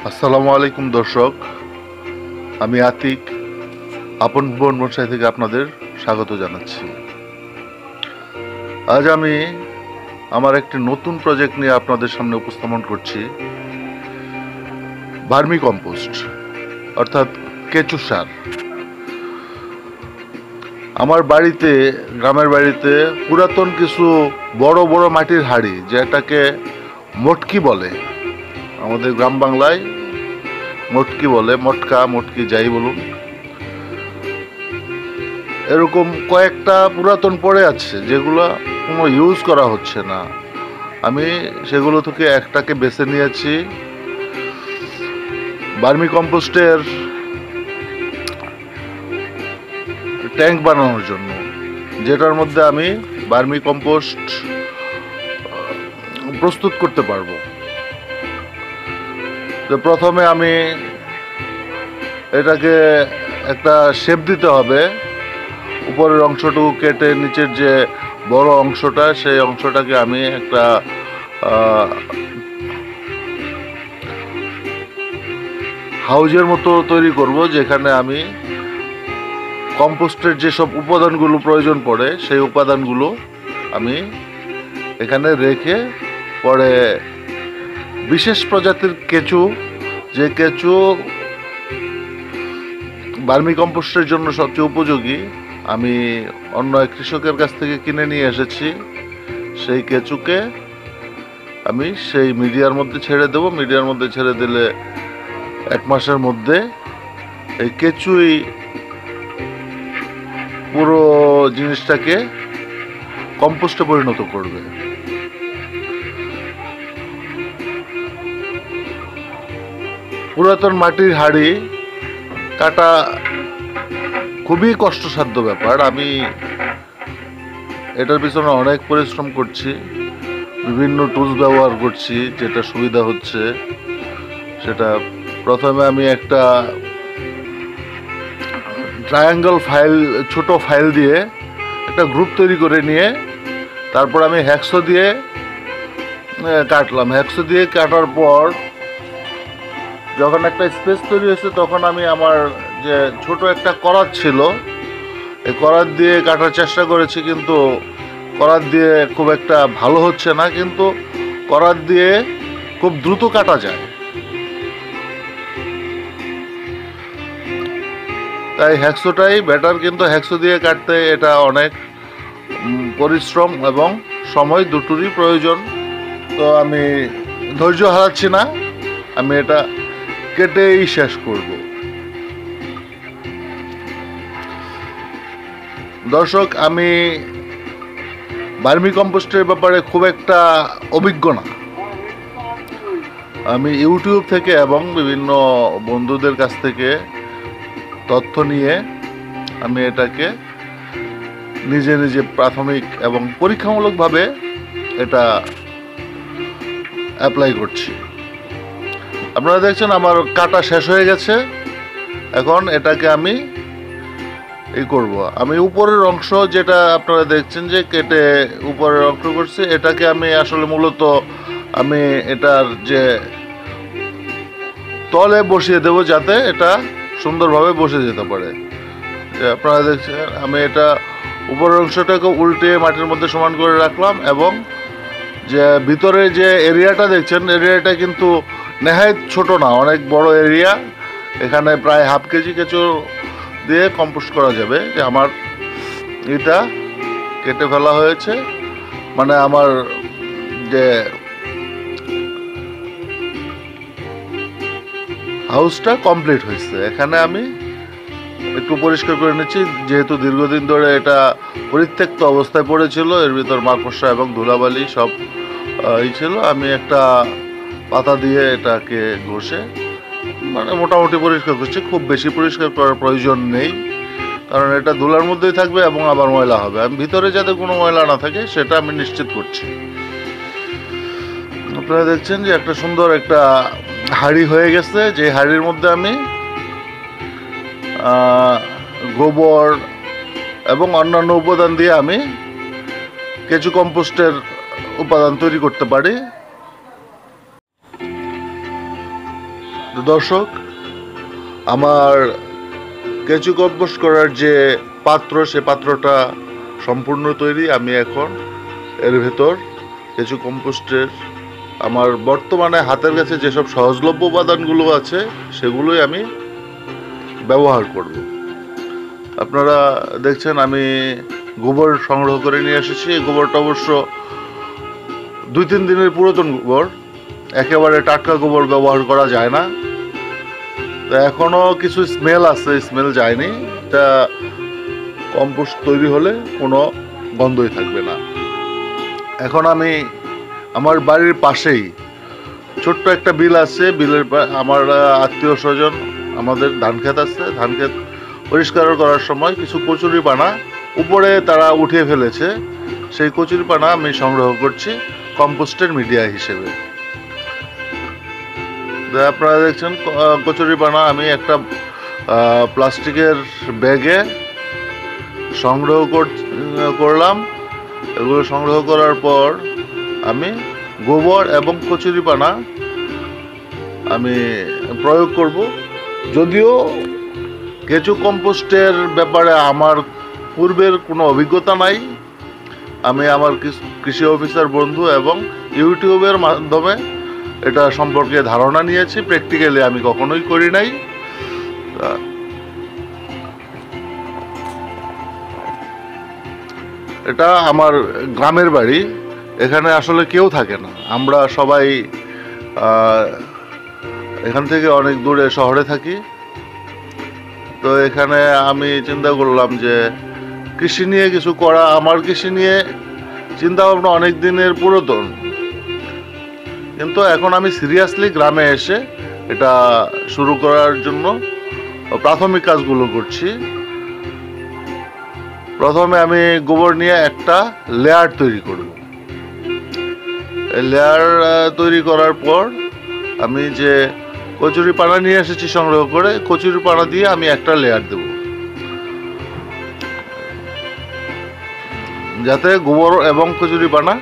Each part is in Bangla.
আসসালামু আলাইকুম দর্শক, আমি আতিক আপন বন বনসাই থেকে আপনাদের স্বাগত জানাচ্ছি। আজ আমি আমার একটি নতুন প্রজেক্ট নিয়ে আপনাদের সামনে উপস্থাপন করছি। ভার্মি কম্পোস্ট অর্থাৎ কেঁচু সার। আমার বাড়িতে, গ্রামের বাড়িতে পুরাতন কিছু বড় বড় মাটির হাঁড়ি, যেটাকে মটকি বলে, আমাদের গ্রাম বাংলায় মটকি বলে, মটকা মটকি যাই বলুন, এরকম কয়েকটা পুরাতন পড়ে আছে যেগুলো কোনো ইউজ করা হচ্ছে না। আমি সেগুলো থেকে একটাকে বেছে নিয়েছি ভার্মি কম্পোস্টের ট্যাঙ্ক বানানোর জন্য, যেটার মধ্যে আমি ভার্মি কম্পোস্ট প্রস্তুত করতে পারবো। তো প্রথমে আমি এটাকে একটা শেপ দিতে হবে। উপরের অংশটুকু কেটে নিচের যে বড় অংশটা, সেই অংশটাকে আমি একটা হাউজের মতো তৈরি করব, যেখানে আমি কম্পোস্টের যেসব উপাদানগুলো প্রয়োজন পড়ে সেই উপাদানগুলো আমি এখানে রেখে, পরে বিশেষ প্রজাতির কেঁচু, যে কেঁচু ভার্মি কম্পোস্টের জন্য সবচেয়ে উপযোগী, আমি অন্য এক কৃষকের কাছ থেকে কিনে নিয়ে এসেছি। সেই কেঁচুকে আমি সেই মিডিয়ার মধ্যে ছেড়ে দেব। মিডিয়ার মধ্যে ছেড়ে দিলে 1 মাসের মধ্যে এই কেঁচুই পুরো জিনিসটাকে কম্পোস্টে পরিণত করবে। পুরাতন মাটির হাঁড়ি কাটা খুবই কষ্টসাধ্য ব্যাপার। আমি এটার পিছনে অনেক পরিশ্রম করছি, বিভিন্ন টুলস ব্যবহার করছি। যেটা সুবিধা হচ্ছে সেটা, প্রথমে আমি একটা ট্রায়াঙ্গেল ফাইল, ছোট ফাইল দিয়ে একটা গ্রুপ তৈরি করে নিয়ে, তারপর আমি হ্যাকসো দিয়ে কাটলাম। হ্যাকসো দিয়ে কাটার পর যখন একটা স্পেস তৈরি হয়েছে, তখন আমি আমার যে ছোট একটা করাত ছিল, এই করাত দিয়ে কাটার চেষ্টা করেছি, কিন্তু করাত দিয়ে খুব একটা ভালো হচ্ছে না। কিন্তু করাত দিয়ে খুব দ্রুত কাটা যায়, তাই হ্যাকসোটাই বেটার। কিন্তু হ্যাকসো দিয়ে কাটতে এটা অনেক পরিশ্রম এবং সময় দুটোরই প্রয়োজন। তো আমি ধৈর্য হারাচ্ছি না, আমি এটা কেটেই শেষ করব। দর্শক, আমি ভার্মি কম্পোস্টের ব্যাপারে খুব একটা অভিজ্ঞ না। আমি ইউটিউব থেকে এবং বিভিন্ন বন্ধুদের কাছ থেকে তথ্য নিয়ে আমি এটাকে নিজে নিজে প্রাথমিক এবং পরীক্ষামূলকভাবে এটা অ্যাপ্লাই করছি। আপনারা দেখছেন আমার কাটা শেষ হয়ে গেছে। এখন এটাকে আমি করব। আমি উপরের অংশ, যেটা আপনারা দেখছেন যে কেটে উপরের অংশ করছি, এটাকে আমি আসলে মূলত আমি এটার যে তলে বসিয়ে দেব, যাতে এটা সুন্দরভাবে বসে যেতে পারে। আপনারা দেখছেন আমি এটা উপরের অংশটাকে উল্টে মাটির মধ্যে সমান করে রাখলাম, এবং যে ভিতরে যে এরিয়াটা দেখছেন, এরিয়াটা কিন্তু নেহায়েত ছোট না, অনেক বড় এরিয়া। এখানে প্রায় ½ কেজি কেঁচু দিয়ে কম্পোস্ট করা যাবে। যে আমার এটা কেটে ফেলা হয়েছে, মানে আমার যে হাউসটা কমপ্লিট হয়েছে। এখানে আমি একটু পরিষ্কার করে নিচ্ছি, যেহেতু দীর্ঘদিন ধরে এটা পরিত্যক্ত অবস্থায় পড়েছিল, এর ভিতর মাকড়সা এবং ধুলাবালি সব ছিল। আমি একটা পাতা দিয়ে এটাকে ঘষে মানে মোটামুটি পরিষ্কার করছি। খুব বেশি পরিষ্কার করার প্রয়োজন নেই, কারণ এটা ধুলার মধ্যেই থাকবে এবং আবার ময়লা হবে। আমি ভিতরে যাতে কোনো ময়লা না থাকে সেটা আমি নিশ্চিত করছি। আপনারা দেখছেন যে একটা সুন্দর একটা হাঁড়ি হয়ে গেছে, যে হাঁড়ির মধ্যে আমি গোবর এবং অন্যান্য উপাদান দিয়ে আমি কেঁচু কম্পোস্টের উপাদান তৈরি করতে পারি। তো দর্শক, আমার কেঁচু কম্পোস্ট করার যে পাত্র, সে পাত্রটা সম্পূর্ণ তৈরি। আমি এখন এর ভেতর কেঁচু কম্পোস্টের আমার বর্তমানে হাতের কাছে যেসব সহজলভ্য উপাদানগুলো আছে সেগুলোই আমি ব্যবহার করব। আপনারা দেখছেন আমি গোবর সংগ্রহ করে নিয়ে এসেছি। এই গোবরটা অবশ্য 2-3 দিনের পুরাতন গোবর, একেবারে টাটকা গোবর ব্যবহার করা যায় না। তো এখনও কিছু স্মেল আছে, স্মেল যায়নি। এটা কম্পোস্ট তৈরি হলে কোনো গন্ধই থাকবে না। এখন আমি আমার বাড়ির পাশেই ছোট্ট একটা বিল আছে, বিলের আমার আত্মীয় স্বজন, আমাদের ধান ক্ষেত আছে, ধান ক্ষেত পরিষ্কার করার সময় কিছু কচুরিপানা উপরে তারা উঠিয়ে ফেলেছে। সেই কচুরিপানা আমি সংগ্রহ করছি কম্পোস্টের মিডিয়া হিসেবে। আপনারা দেখছেন কচুরিপানা আমি একটা প্লাস্টিকের ব্যাগে সংগ্রহ করলাম। এগুলো সংগ্রহ করার পর আমি গোবর এবং কচুরিপানা আমি প্রয়োগ করব। যদিও কেঁচু কম্পোস্টের ব্যাপারে আমার পূর্বের কোনো অভিজ্ঞতা নাই, আমি আমার কৃষি অফিসার বন্ধু এবং ইউটিউবের মাধ্যমে এটা সম্পর্কে ধারণা নিয়েছি। প্র্যাকটিক্যালি আমি কখনোই করি নাই। এটা আমার গ্রামের বাড়ি, এখানে আসলে কেউ থাকে না। আমরা সবাই এখান থেকে অনেক দূরে শহরে থাকি। তো এখানে আমি চিন্তা করলাম যে কৃষি নিয়ে কিছু করা। আমার কৃষি নিয়ে চিন্তা ভাবনা অনেক দিনের পুরাতন, কিন্তু এখন আমি সিরিয়াসলি গ্রামে এসে এটা শুরু করার জন্য প্রাথমিক কাজগুলো করছি। প্রথমে আমি গোবর নিয়ে একটা লেয়ার তৈরি করব। লেয়ার তৈরি করার পর আমি যে কচুরিপানা নিয়ে এসেছি সংগ্রহ করে, কচুরিপানা দিয়ে আমি একটা লেয়ার দেব, যাতে গোবর এবং কচুরিপানা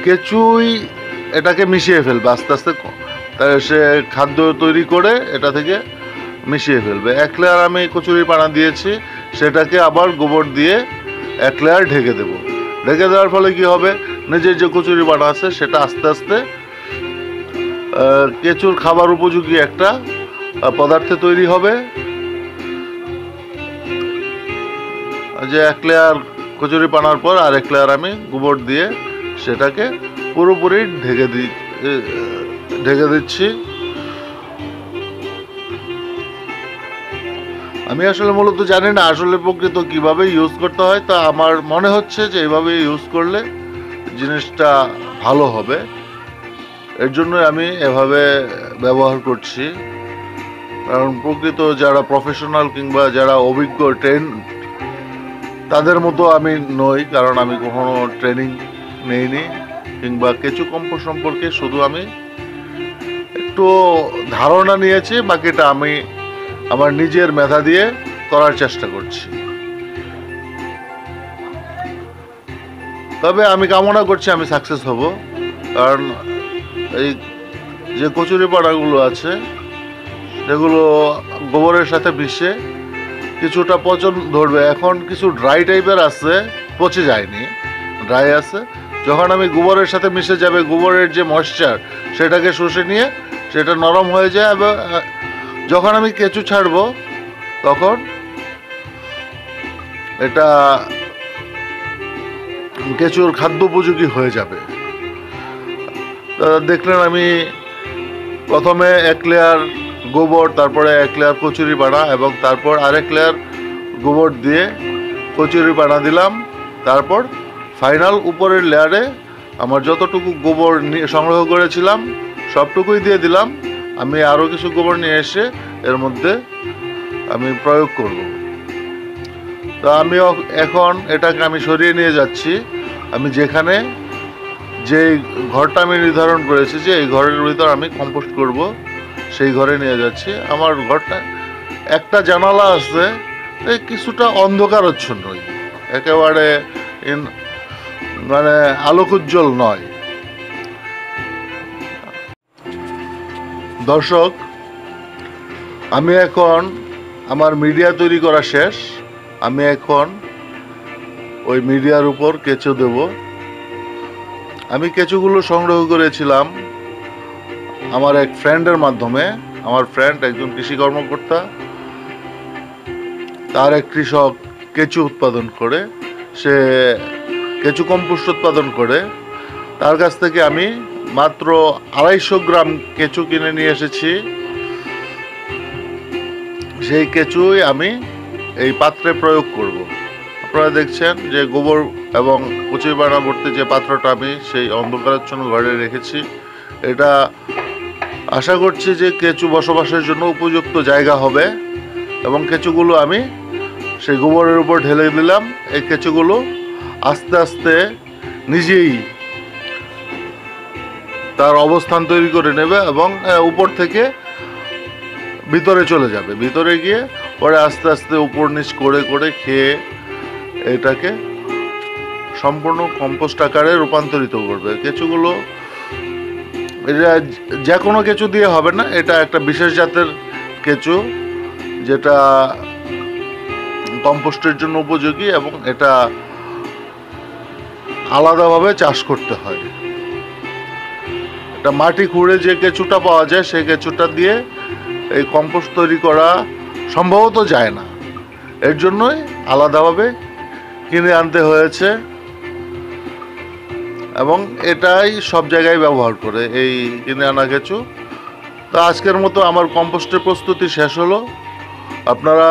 কেঁচুই এটাকে মিশিয়ে ফেলবে আস্তে আস্তে। সে খাদ্য তৈরি করে এটা থেকে মিশিয়ে ফেলবে। এক লেয়ার আমি কচুরিপানা দিয়েছি, সেটাকে আবার গোবর দিয়ে এক লেয়ার ঢেকে দেব। ঢেকে দেওয়ার ফলে কি হবে, নিজের যে কচুরিপানা আছে সেটা আস্তে আস্তে কেঁচুর খাবার উপযোগী একটা পদার্থে তৈরি হবে। যে এক লেয়ার কচুরিপানার পর আর এক লেয়ার আমি গোবর দিয়ে সেটাকে পুরোপুরি ঢেকে দিচ্ছি। আমি আসলে মূলত জানি না আসলে প্রকৃত কিভাবে ইউজ করতে হয়। তা আমার মনে হচ্ছে যে এইভাবে ইউজ করলে জিনিসটা ভালো হবে, এর জন্য আমি এভাবে ব্যবহার করছি। কারণ প্রকৃত যারা প্রফেশনাল কিংবা যারা অভিজ্ঞ তাদের মতো আমি নই, কারণ আমি কখনো ট্রেনিং নেইনি। কিংবা কেঁচু কম্পোস্ট সম্পর্কে শুধু আমি একটু ধারণা নিয়েছি, বাকিটা আমি আমার নিজের মেধা দিয়ে করার চেষ্টা করছি। তবে আমি কামনা করছি আমি সাকসেস হব, কারণ এই যে কচুরিপানাগুলো আছে সেগুলো গোবরের সাথে মিশে কিছুটা পচন ধরবে। এখন কিছু ড্রাই টাইপের আছে, পচে যায়নি, ড্রাই আছে। যখন আমি গোবরের সাথে মিশে যাবে, গোবরের যে ময়েশ্চার সেটাকে শুষে নিয়ে সেটা নরম হয়ে যায় এবং যখন আমি কেঁচু ছাড়বো তখন এটা কেঁচুর খাদ্য উপযোগী হয়ে যাবে। দেখলেন আমি প্রথমে এক লেয়ার গোবর, তারপরে এক লেয়ার কচুরিপানা এবং তারপর আরেক লেয়ার গোবর দিয়ে কচুরিপানা দিলাম। তারপর ফাইনাল উপরের লেয়ারে আমার যতটুকু গোবর সংগ্রহ করেছিলাম সবটুকুই দিয়ে দিলাম। আমি আরও কিছু গোবর নিয়ে এসে এর মধ্যে আমি প্রয়োগ করব। তো আমি এখন এটাকে আমি সরিয়ে নিয়ে যাচ্ছি। আমি যেখানে যে ঘরটা আমি নির্ধারণ করেছি যে এই ঘরের ভিতর আমি কম্পোস্ট করব, সেই ঘরে নিয়ে যাচ্ছি। আমার ঘরটা একটা জানালা আছে, কিছুটা অন্ধকারচ্ছন্নই, একেবারে মানে আলোকোজ্জ্বল নয়। দর্শক, আমি এখন আমার মিডিয়া তৈরি করা শেষ। আমি এখন ওই মিডিয়ার উপর কেঁচো দেব। আমি কেঁচোগুলো সংগ্রহ করেছিলাম আমার এক ফ্রেন্ডের মাধ্যমে। আমার ফ্রেন্ড একজন কৃষি কর্মকর্তা, তার এক কৃষক কেঁচো উৎপাদন করে, সে কেঁচো কম্পোস্ট উৎপাদন করে। তার কাছ থেকে আমি মাত্র 250 গ্রাম কেঁচো কিনে নিয়ে এসেছি। সেই কেঁচোই আমি এই পাত্রে প্রয়োগ করব। আপনারা দেখছেন যে গোবর এবং কচুরিপানা ভর্তি যে পাত্রটা আমি সেই অন্ধকারাচ্ছন্ন ঘরে রেখেছি। এটা আশা করছি যে কেঁচো বসবাসের জন্য উপযুক্ত জায়গা হবে। এবং কেঁচোগুলো আমি সেই গোবরের উপর ঢেলে দিলাম। এই কেঁচোগুলো আস্তে আস্তে নিজেই তার অবস্থান তৈরি করে নেবে এবং উপর থেকে ভিতরে চলে যাবে। ভিতরে গিয়ে পরে আস্তে আস্তে উপর নিচ করে করে খেয়ে এটাকে সম্পূর্ণ কম্পোস্ট আকারে রূপান্তরিত করবে। কেঁচোগুলো এটা যে কোনো কেঁচো দিয়ে হবে না, এটা একটা বিশেষ জাতের কেঁচো যেটা কম্পোস্টের জন্য উপযোগী এবং এটা আলাদাভাবে চাষ করতে হয়। এটা মাটি খুঁড়ে যে কেঁচোটা পাওয়া যায় সেই কেঁচোটা দিয়ে এই কম্পোস্ট তৈরি করা সম্ভবত যায় না। এর জন্যই আলাদাভাবে কিনে আনতে হয়েছে এবং এটাই সব জায়গায় ব্যবহার করে এই কিনে আনা কেঁচো। তো আজকের মতো আমার কম্পোস্টের প্রস্তুতি শেষ হলো। আপনারা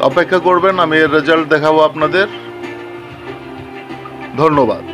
অপেক্ষা করবেন, আমি এর রেজাল্ট দেখাবো আপনাদের। ধন্যবাদ।